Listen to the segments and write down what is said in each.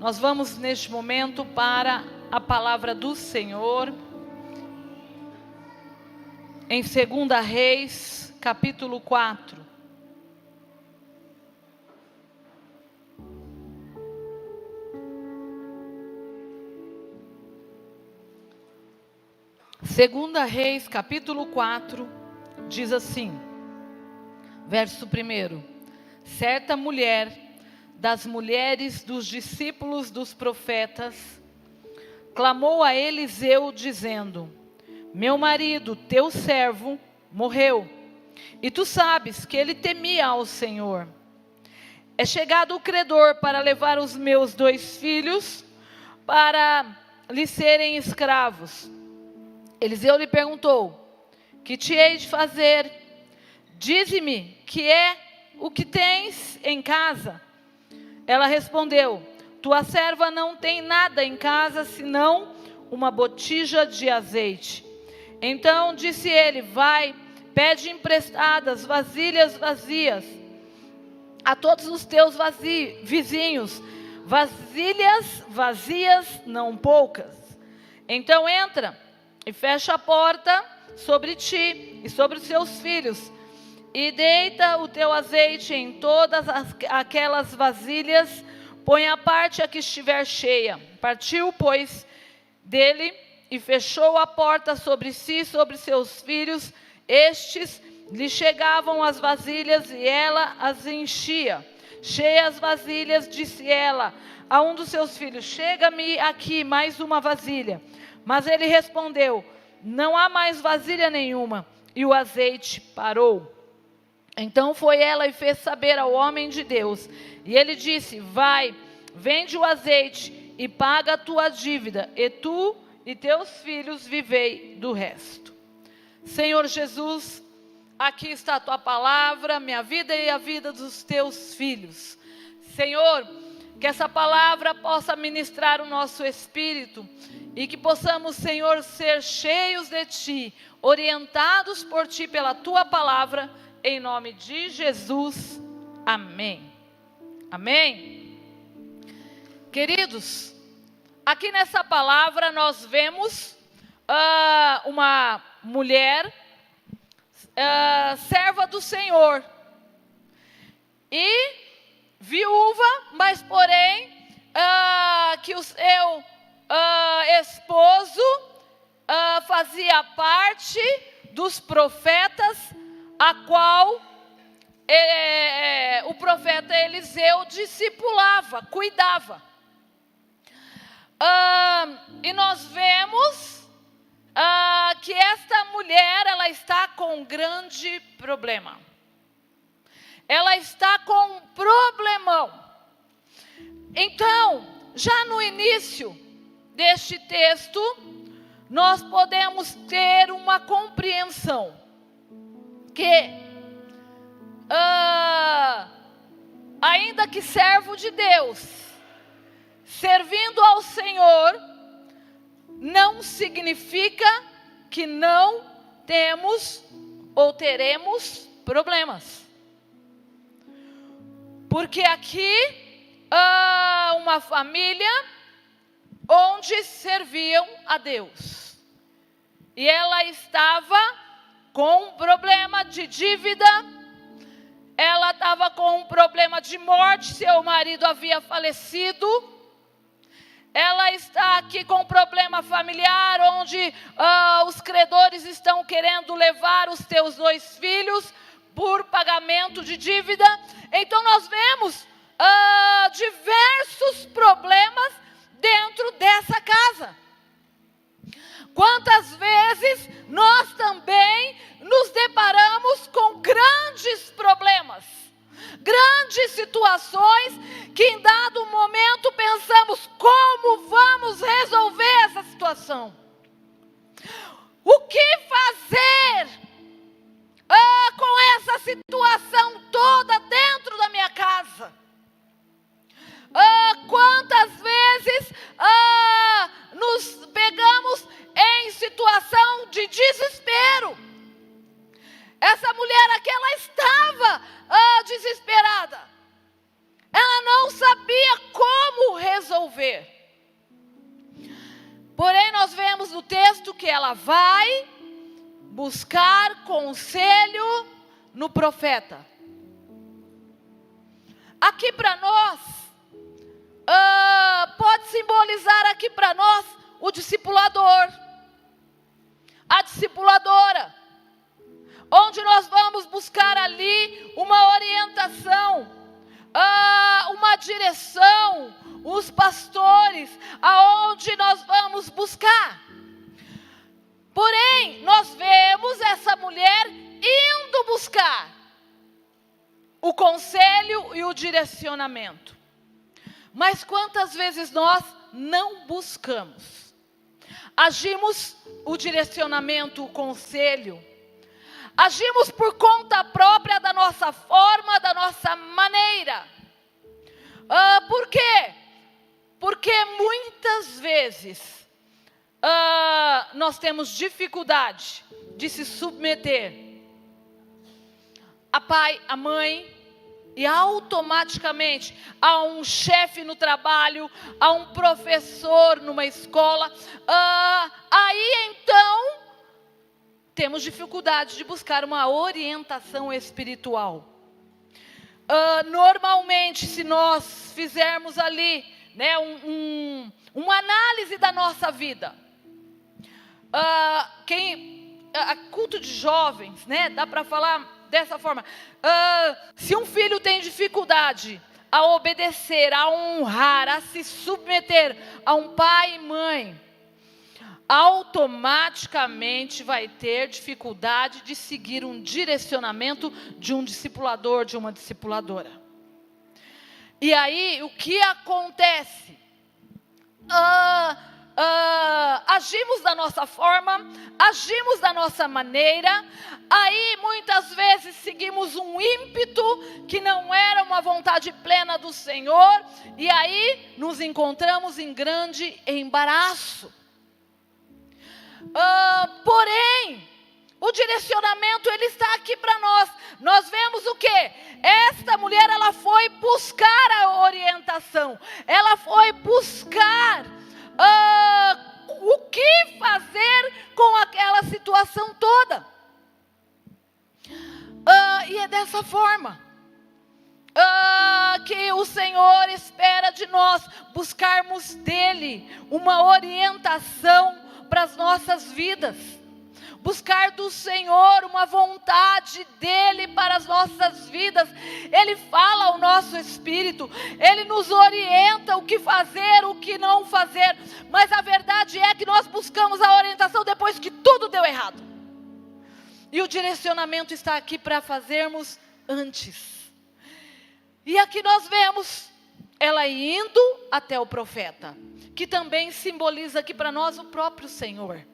Nós vamos neste momento para a palavra do Senhor, em 2 Reis, capítulo 4. Segunda Reis, capítulo 4, diz assim, verso 1: Certa mulher das mulheres dos discípulos dos profetas clamou a Eliseu dizendo: Meu marido, teu servo, morreu, e tu sabes que ele temia ao Senhor. É chegado o credor para levar os meus 2 filhos para lhe serem escravos. Eliseu lhe perguntou: Que te hei de fazer? Dize-me que é o que tens em casa. Ela respondeu: Tua serva não tem nada em casa senão uma botija de azeite. Então disse ele: Vai, pede emprestadas vasilhas vazias a todos os teus vizinhos, vasilhas vazias, não poucas. Então entra e fecha a porta sobre ti e sobre os teus filhos, e deita o teu azeite em todas aquelas vasilhas, põe a parte a que estiver cheia. Partiu, pois, dele e fechou a porta sobre si e sobre seus filhos. Estes lhe chegavam as vasilhas e ela as enchia. Cheias as vasilhas, disse ela a um dos seus filhos: Chega-me aqui mais uma vasilha. Mas ele respondeu: Não há mais vasilha nenhuma. E o azeite parou. Então foi ela e fez saber ao homem de Deus. E ele disse: Vai, vende o azeite e paga a tua dívida, e tu e teus filhos vivei do resto. Senhor Jesus, aqui está a tua palavra, minha vida e a vida dos teus filhos. Senhor, que essa palavra possa ministrar o nosso espírito, e que possamos, Senhor, ser cheios de Ti, orientados por Ti pela Tua palavra, em nome de Jesus, amém. Amém. Queridos, aqui nessa palavra nós vemos uma mulher serva do Senhor, e viúva, mas porém que o seu esposo fazia parte dos profetas, a qual o profeta Eliseu discipulava, cuidava. E nós vemos que esta mulher, ela está com um grande problema. Ela está com um problemão. Então, já no início deste texto, nós podemos ter uma compreensão que, ainda que servo de Deus, servindo ao Senhor, não significa que não temos ou teremos problemas. Porque aqui, uma família onde serviam a Deus, e ela estava com um problema de dívida, ela estava com um problema de morte, seu marido havia falecido, ela está aqui com um problema familiar, onde os credores estão querendo levar os teus 2 filhos por pagamento de dívida. Então nós vemos diversos problemas dentro dessa casa. Quantas vezes nós também nos deparamos com grandes problemas, grandes situações, que em dado momento pensamos: como vamos resolver essa situação? O que fazer com essa situação toda dentro da minha casa? Quantas vezes nos pegamos em situação de desespero? Essa mulher aqui, ela estava desesperada. Ela não sabia como resolver. ela vai buscar conselho no profeta. Aqui para nós, pode simbolizar aqui para nós o discipulador, a discipuladora, onde nós vamos buscar ali uma orientação, uma direção, os pastores, aonde nós vamos buscar. Porém, nós vemos essa mulher indo buscar o conselho e o direcionamento. Mas quantas vezes nós não buscamos? Agimos o direcionamento, o conselho. Agimos por conta própria da nossa forma, da nossa maneira. Por quê? Porque muitas vezes nós temos dificuldade de se submeter a pai, a mãe, e automaticamente a um chefe no trabalho, a um professor numa escola. Aí então temos dificuldade de buscar uma orientação espiritual. Normalmente, se nós fizermos ali, né, uma análise da nossa vida, culto de jovens, né, dá para falar dessa forma. Se um filho tem dificuldade a obedecer, a honrar, a se submeter a um pai e mãe, automaticamente vai ter dificuldade de seguir um direcionamento de um discipulador, de uma discipuladora. E aí, o que acontece? Agimos da nossa forma, agimos da nossa maneira, aí muitas vezes seguimos um ímpeto que não era uma vontade plena do Senhor, e aí nos encontramos em grande embaraço. Porém, o direcionamento, ele está aqui para nós. Nós vemos o quê? Esta mulher, ela foi buscar a orientação, ela foi buscar o que fazer com aquela situação toda. E é dessa forma que o Senhor espera de nós, buscarmos dele uma orientação para as nossas vidas, buscar do Senhor uma vontade dele para as nossas vidas. Ele fala ao nosso espírito, ele nos orienta o que fazer, o que não fazer, mas a verdade é que nós buscamos a orientação depois que tudo deu errado, e o direcionamento está aqui para fazermos antes. E aqui nós vemos ela indo até o profeta, que também simboliza aqui para nós o próprio Senhor.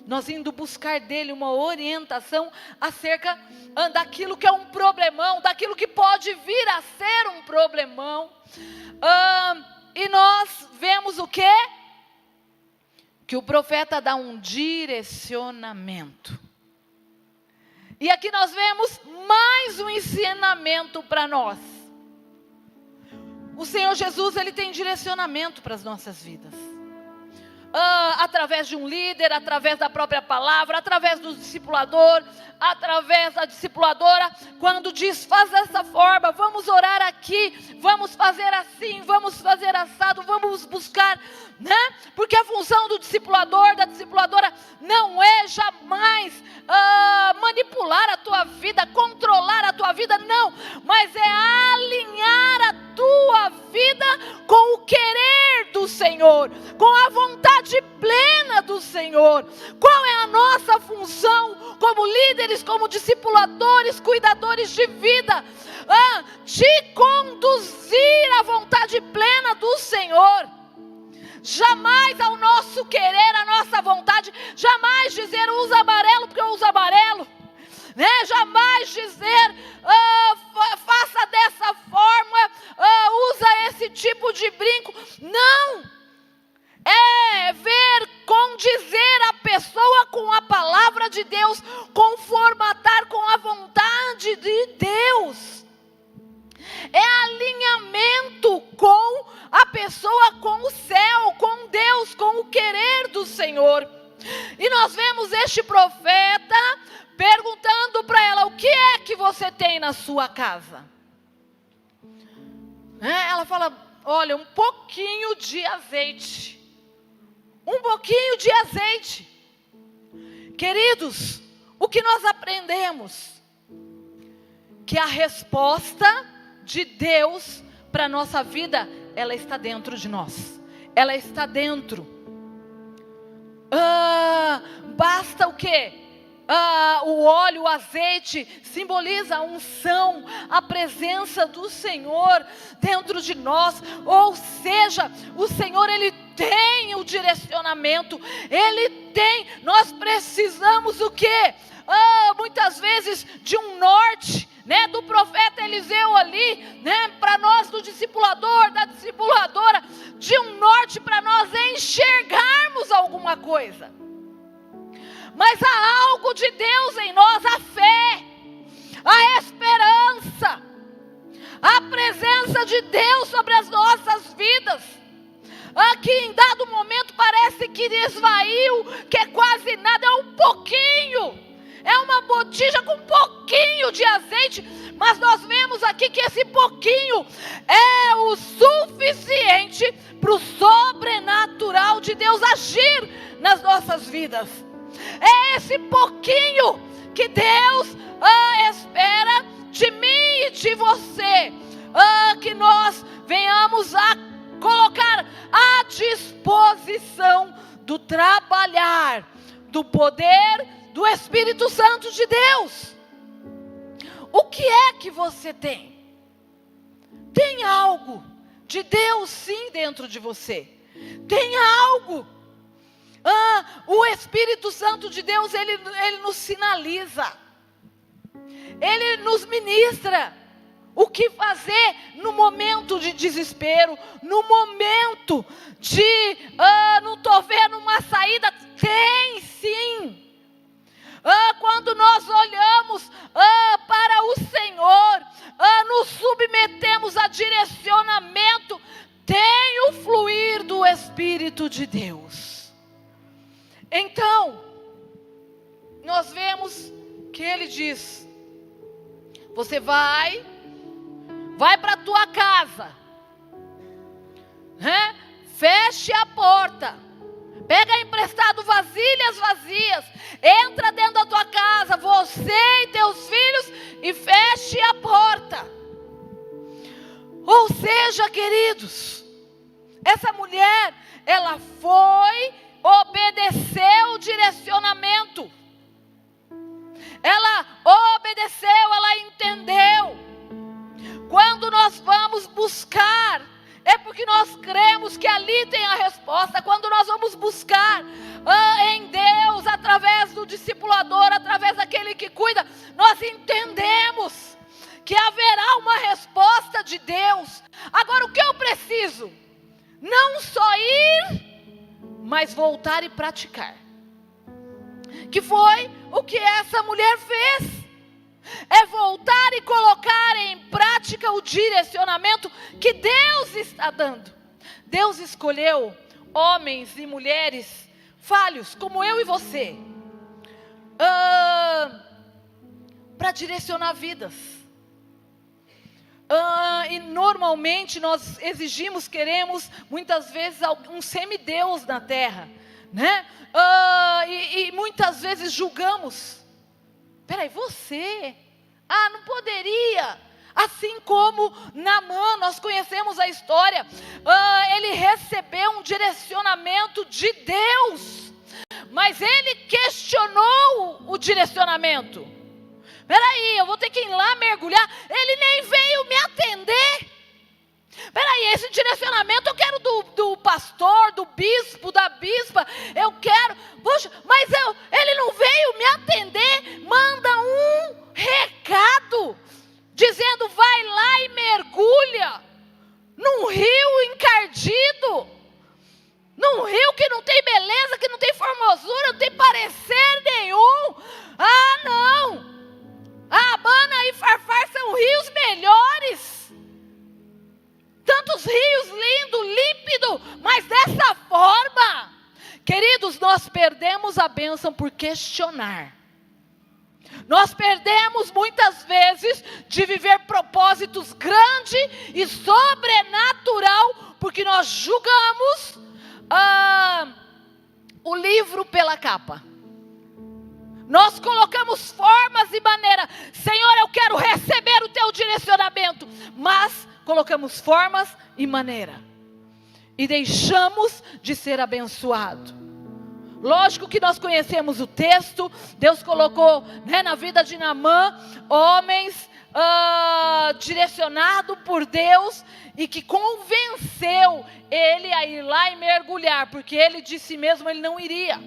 Nós indo buscar dele uma orientação acerca daquilo que é um problemão, daquilo que pode vir a ser um problemão. E nós vemos o quê? Que o profeta dá um direcionamento. E aqui nós vemos mais um ensinamento para nós. O Senhor Jesus, ele tem direcionamento para as nossas vidas. Através de um líder, através da própria palavra, através do discipulador, através da discipuladora, quando diz, faz dessa forma, vamos orar aqui, vamos fazer assim, vamos fazer assado, vamos buscar, né? Porque a função do discipulador, da discipuladora, não é jamais manipular a tua vida, controlar a tua vida, não, mas é alinhar a tua vida com o querer do Senhor, com a vontade plena do Senhor. Qual é a nossa função como líderes, como discipuladores, cuidadores de vida? De conduzir a vontade plena do Senhor. Jamais ao nosso querer, a nossa vontade, jamais dizer usa amarelo porque eu uso amarelo, né? Jamais dizer faça dessa forma, usa esse tipo de brinco. Não, é ver, condizer a pessoa com a palavra de Deus, conformatar com a vontade de Deus. É alinhamento com a pessoa, com o céu, com Deus, com o querer do Senhor. E nós este profeta, perguntando para ela: o que é que você tem na sua casa? Ela fala: olha, um pouquinho de azeite. Um pouquinho de azeite. Queridos, o que nós aprendemos? Que a resposta de Deus para a nossa vida, ela está dentro de nós. Ela está dentro. Basta o quê? O óleo, o azeite, simboliza a unção, a presença do Senhor dentro de nós. Ou seja, o Senhor, Ele tem o direcionamento, Ele tem. Nós precisamos o quê? Muitas vezes de um norte, né, do profeta Eliseu ali, né, para nós, do discipulador, da discipuladora, de um norte para nós enxergarmos alguma coisa. Mas há algo de Deus em nós, a fé, a esperança, a presença de Deus sobre as nossas vidas. Aqui em dado momento parece que esvaiu, que é quase nada, é um pouquinho, é uma botija com um pouquinho de azeite, mas nós vemos aqui que esse pouquinho é o suficiente para o sobrenatural de Deus agir nas nossas vidas. É esse pouquinho que Deus espera de mim e de você, que nós venhamos a colocar à disposição do trabalhar, do poder do Espírito Santo de Deus. O que é que você tem? Tem algo de Deus sim dentro de você. Tem algo. O Espírito Santo de Deus, ele nos sinaliza. Ele nos ministra o que fazer no momento de desespero, no momento de não estou vendo uma saída. Tem sim. Quando nós olhamos para o Senhor, nos submetemos a direcionamento, tem o fluir do Espírito de Deus. Então, nós vemos que ele diz: você vai para a tua casa, feche a porta, pega emprestado vasilhas vazias, entra dentro da tua casa, você e teus filhos, e feche a porta. Ou seja, queridos, essa mulher, ela obedeceu o direcionamento. Ela obedeceu, ela entendeu. Quando nós vamos buscar, é porque nós cremos que ali tem a resposta. Quando nós vamos buscar em Deus, através do discipulador, através daquele que cuida, nós entendemos que haverá uma resposta de Deus. Agora, o que eu preciso? Não só ir, mas voltar e praticar. Que foi o que essa mulher fez. É voltar e colocar em prática o direcionamento que Deus está dando. Deus escolheu homens e mulheres falhos, como eu e você, para direcionar vidas. E normalmente nós exigimos, queremos muitas vezes um semideus na terra, né? E muitas vezes julgamos. Peraí, você? Não poderia. Assim como Naamã, nós conhecemos a história. Ele recebeu um direcionamento de Deus, mas ele questionou o direcionamento. Peraí, eu vou ter que ir lá mergulhar. Ele nem veio me atender. Peraí, esse direcionamento eu quero do pastor, do bispo, da bispa. Eu quero, poxa, mas ele não veio me atender. Manda um recado dizendo: vai lá e mergulha num rio encardido, num rio que não tem beleza, que não tem formosura, não tem parecer nenhum. Não. Abana e Farfar são rios melhores. Tantos rios lindos, límpidos, mas dessa forma, queridos, nós perdemos a bênção por questionar. Nós perdemos muitas vezes de viver propósitos grandes e sobrenatural, porque nós julgamos o livro pela capa. Nós colocamos formas e maneiras. Senhor, eu quero receber o teu direcionamento. Mas colocamos formas e maneira. E deixamos de ser abençoado. Lógico que nós conhecemos o texto. Deus colocou, né, na vida de Naamã homens direcionados por Deus, e que convenceu ele a ir lá e mergulhar, porque ele de si mesmo ele não iria.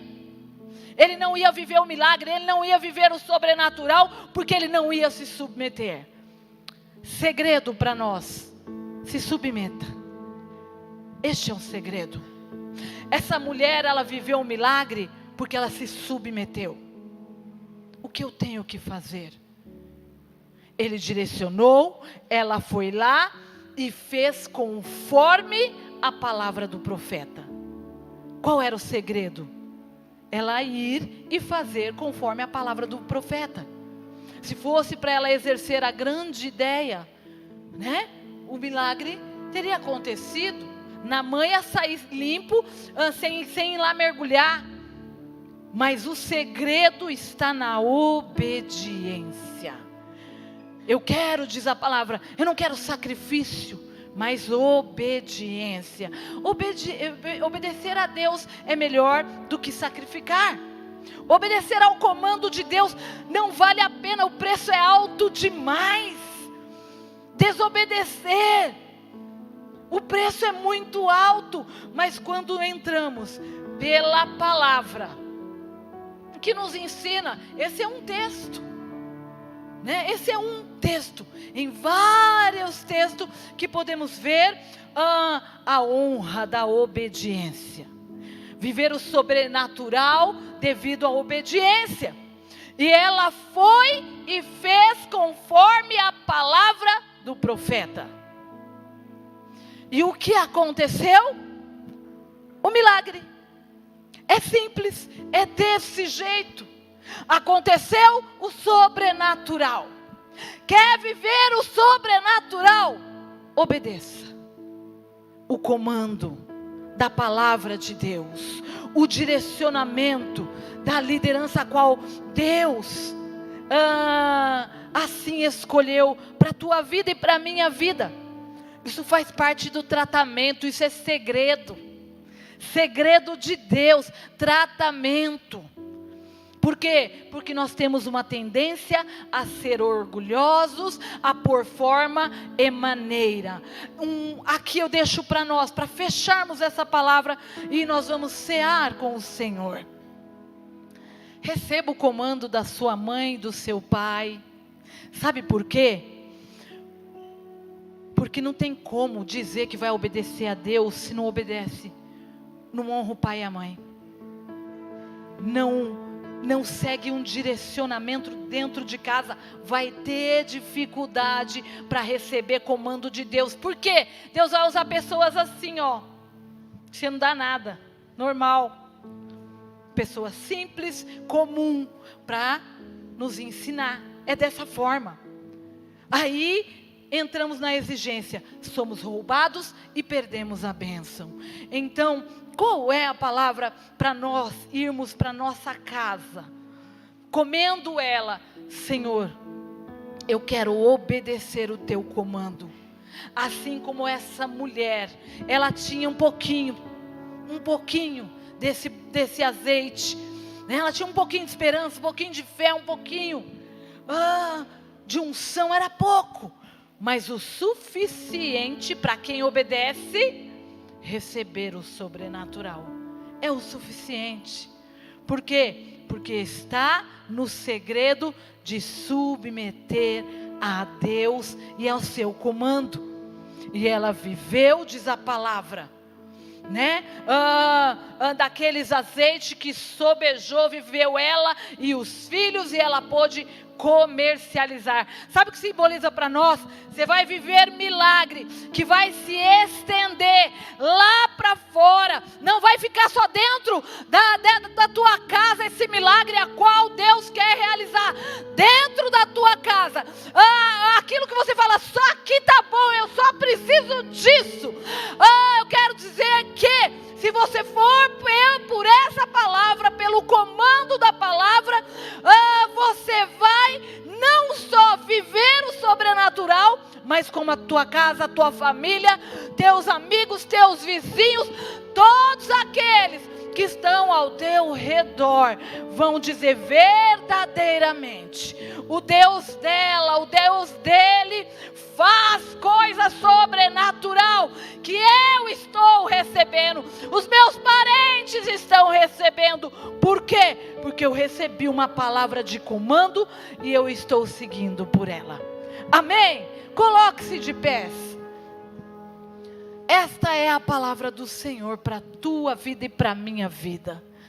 Ele não ia viver o milagre, ele não ia viver o sobrenatural, porque ele não ia se submeter. Segredo para nós: se submeta. Este é um segredo. Essa mulher, ela viveu um milagre porque ela se submeteu. O que eu tenho que fazer? Ele direcionou, ela foi lá e fez conforme a palavra do profeta. Qual era o segredo? Ela ir e fazer conforme a palavra do profeta. Se fosse para ela exercer a grande ideia, né, o milagre teria acontecido. Naamã ia sair limpo, sem ir lá mergulhar. Mas o segredo está na obediência. Eu quero, diz a palavra, eu não quero sacrifício, mas obediência. Obedecer a Deus é melhor do que sacrificar. Obedecer ao comando de Deus não vale a pena, o preço é alto demais. Desobedecer, o preço é muito alto. Mas quando entramos pela palavra que nos ensina, esse é um texto, né? Esse é um texto, em vários textos que podemos ver a honra da obediência. Viver o sobrenatural devido à obediência. E ela foi e fez conforme a palavra do profeta. E o que aconteceu? O milagre. É simples, é desse jeito. Aconteceu o sobrenatural. Quer viver o sobrenatural? Obedeça o comando da palavra de Deus, o direcionamento da liderança a qual Deus assim escolheu para a tua vida e para a minha vida. Isso faz parte do tratamento, isso é segredo. Segredo de Deus, tratamento. Por quê? Porque nós temos uma tendência a ser orgulhosos, a pôr forma e maneira. Aqui eu deixo para nós, para fecharmos essa palavra e nós vamos cear com o Senhor. Receba o comando da sua mãe, do seu pai. Sabe por quê? Porque não tem como dizer que vai obedecer a Deus se não obedece. Não honra o pai e a mãe. Não segue um direcionamento dentro de casa, vai ter dificuldade para receber comando de Deus. Por quê? Deus vai usar pessoas assim, ó, você não dá nada, normal, pessoa simples, comum, para nos ensinar. É dessa forma. Aí entramos na exigência, somos roubados e perdemos a bênção. Então, qual é a palavra para nós irmos para nossa casa? Comendo ela: Senhor, eu quero obedecer o teu comando. Assim como essa mulher, ela tinha um pouquinho desse azeite, né? Ela tinha um pouquinho de esperança, um pouquinho de fé, um pouquinho de unção, era pouco, mas o suficiente para quem obedece receber o sobrenatural. É o suficiente. Por quê? Porque está no segredo de submeter a Deus e ao seu comando. E ela viveu, diz a palavra, né? Daqueles azeites que sobejou, viveu ela e os filhos, e ela pôde comercializar. Sabe o que simboliza para nós? Você vai viver milagre que vai se estender lá para fora, não vai ficar só dentro da tua casa, esse milagre a qual Deus quer realizar dentro da tua casa. Aquilo que você fala, só aqui tá bom, eu só preciso disso. Eu quero dizer que se você for por essa palavra, pelo comando da palavra, você vai não só viver o sobrenatural, mas como a tua casa, a tua família, teus amigos, teus vizinhos, todos aqueles que estão ao teu redor vão dizer verdadeiramente: o Deus dela, o Deus dele faz coisa sobrenatural que eu estou recebendo, os meus parentes estão recebendo. Por quê? Porque eu recebi uma palavra de comando e eu estou seguindo por ela. Amém? Coloque-se de pés. Esta é a palavra do Senhor para a tua vida e para a minha vida.